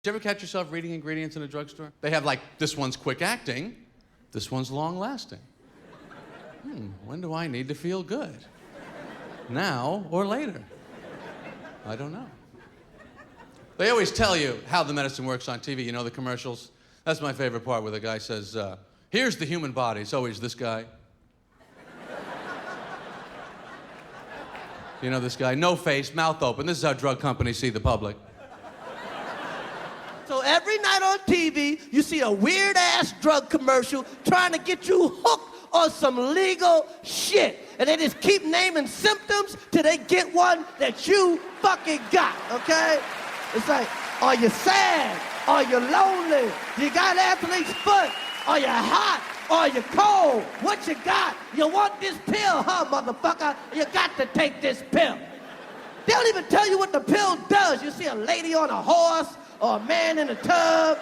Did you ever catch yourself reading ingredients in a drugstore? They have like, this one's quick acting, this one's long lasting. When do I need to feel good? Now or later? I don't know. They always tell you how the medicine works on TV. You know the commercials? That's my favorite part where the guy says, here's the human body. It's always this guy. You know this guy? No face, mouth open. This is how drug companies see the public. So every night on TV, you see a weird-ass drug commercial trying to get you hooked on some legal shit. And they just keep naming symptoms till they get one that you fucking got, okay? It's like, are you sad? Are you lonely? You got athlete's foot? Are you hot? Are you cold? What you got? You want this pill, huh, motherfucker? You got to take this pill. They don't even tell you what the pill does. You see a lady on a horse or a man in a tub,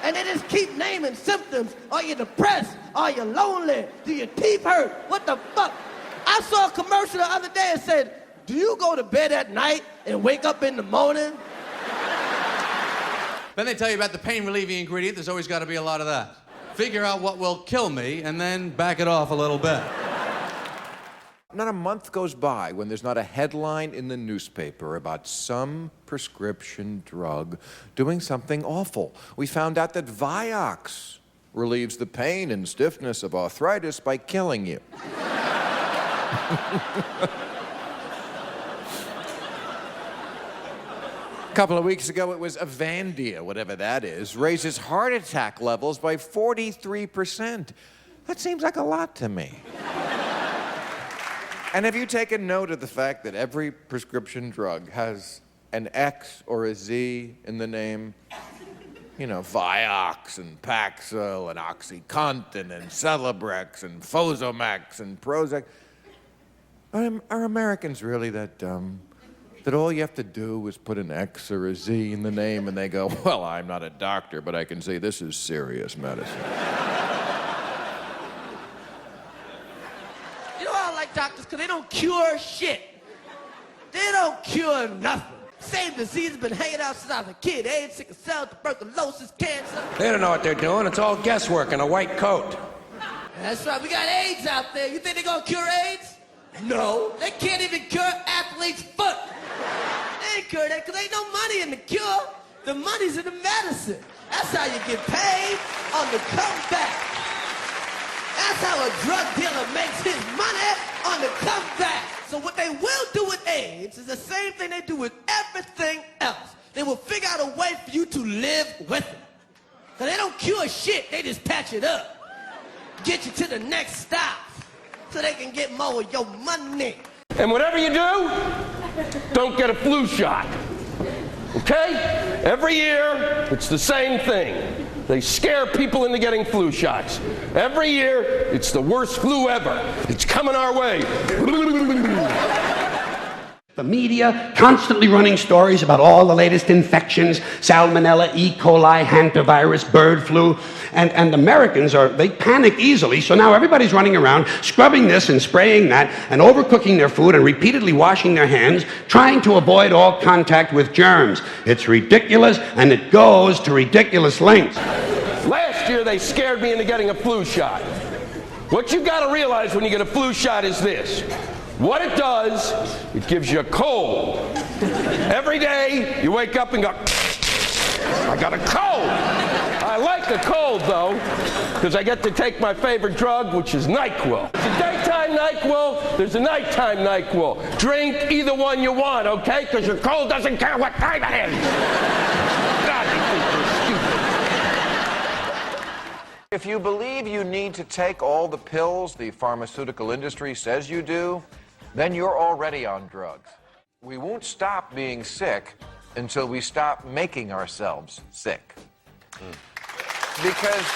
and they just keep naming symptoms. Are you depressed? Are you lonely? Do your teeth hurt? What the fuck? I saw a commercial the other day that said, do you go to bed at night and wake up in the morning? Then they tell you about the pain-relieving ingredient. There's always got to be a lot of that. Figure out what will kill me and then back it off a little bit. Not a month goes by when there's not a headline in the newspaper about some prescription drug doing something awful. We found out that Vioxx relieves the pain and stiffness of arthritis by killing you. A couple of weeks ago, it was Avandia, whatever that is, raises heart attack levels by 43%. That seems like a lot to me. And have you taken note of the fact that every prescription drug has an X or a Z in the name? You know, Vioxx and Paxil and OxyContin and Celebrex and Fosomax and Prozac. Are Americans really that dumb? That all you have to do is put an X or a Z in the name and they go, well, I'm not a doctor, but I can say this is serious medicine. Doctors, because they don't cure shit. They don't cure nothing. Same disease has been hanging out since I was a kid. AIDS, sickle cell, tuberculosis, cancer. They don't know what they're doing. It's all guesswork in a white coat. That's right. We got AIDS out there. You think they're going to cure AIDS? No. They can't even cure athlete's foot. They ain't cure that because ain't no money in the cure. The money's in the medicine. That's how you get paid on the comeback. That's how a drug dealer makes his money on the comeback. So what they will do with AIDS is the same thing they do with everything else. They will figure out a way for you to live with it. So they don't cure shit, they just patch it up. Get you to the next stop so they can get more of your money. And whatever you do, don't get a flu shot. Okay? Every year, it's the same thing. They scare people into getting flu shots. Every year, it's the worst flu ever. It's coming our way. The media constantly running stories about all the latest infections, salmonella, E. coli, hantavirus, bird flu, and Americans they panic easily, so now everybody's running around scrubbing this and spraying that and overcooking their food and repeatedly washing their hands, trying to avoid all contact with germs. It's ridiculous, and it goes to ridiculous lengths. Last year, they scared me into getting a flu shot. What you gotta realize when you get a flu shot is this. What it does, it gives you a cold. Every day, you wake up and go, I got a cold. I like the cold, though, because I get to take my favorite drug, which is NyQuil. There's a daytime NyQuil, there's a nighttime NyQuil. Drink either one you want, okay? Because your cold doesn't care what time it is. God, these people are stupid. If you believe you need to take all the pills the pharmaceutical industry says you do, then you're already on drugs. We won't stop being sick until we stop making ourselves sick. Because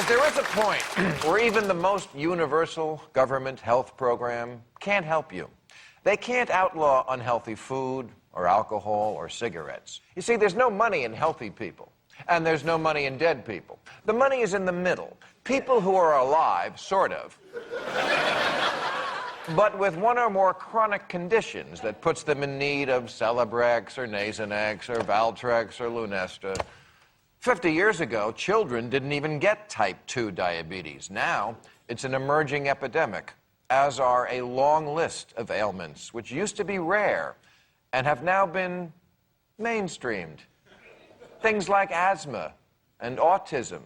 there is a point where even the most universal government health program can't help you. They can't outlaw unhealthy food or alcohol or cigarettes. You see, there's no money in healthy people, and there's no money in dead people. The money is in the middle. People who are alive, sort of, but with one or more chronic conditions that puts them in need of Celebrex or Nasonex or Valtrex or Lunesta. 50 years ago, children didn't even get type 2 diabetes. Now, it's an emerging epidemic, as are a long list of ailments which used to be rare and have now been mainstreamed. Things like asthma and autism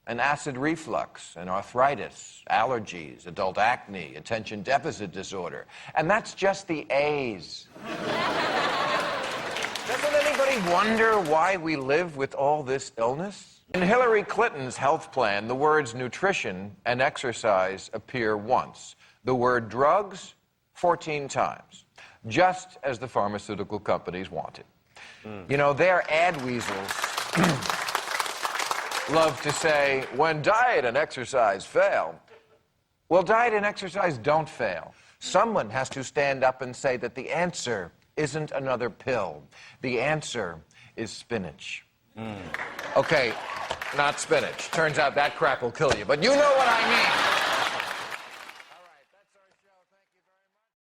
and acid reflux and arthritis, allergies, adult acne, attention deficit disorder. And that's just the A's. Doesn't anybody wonder why we live with all this illness? In Hillary Clinton's health plan, the words nutrition and exercise appear once. The word drugs, 14 times, just as the pharmaceutical companies wanted. You know, their ad weasels love to say, when diet and exercise fail, well, diet and exercise don't fail. Someone has to stand up and say that the answer isn't another pill. The answer is spinach. Okay, not spinach. Turns out that crap will kill you, but you know what I mean.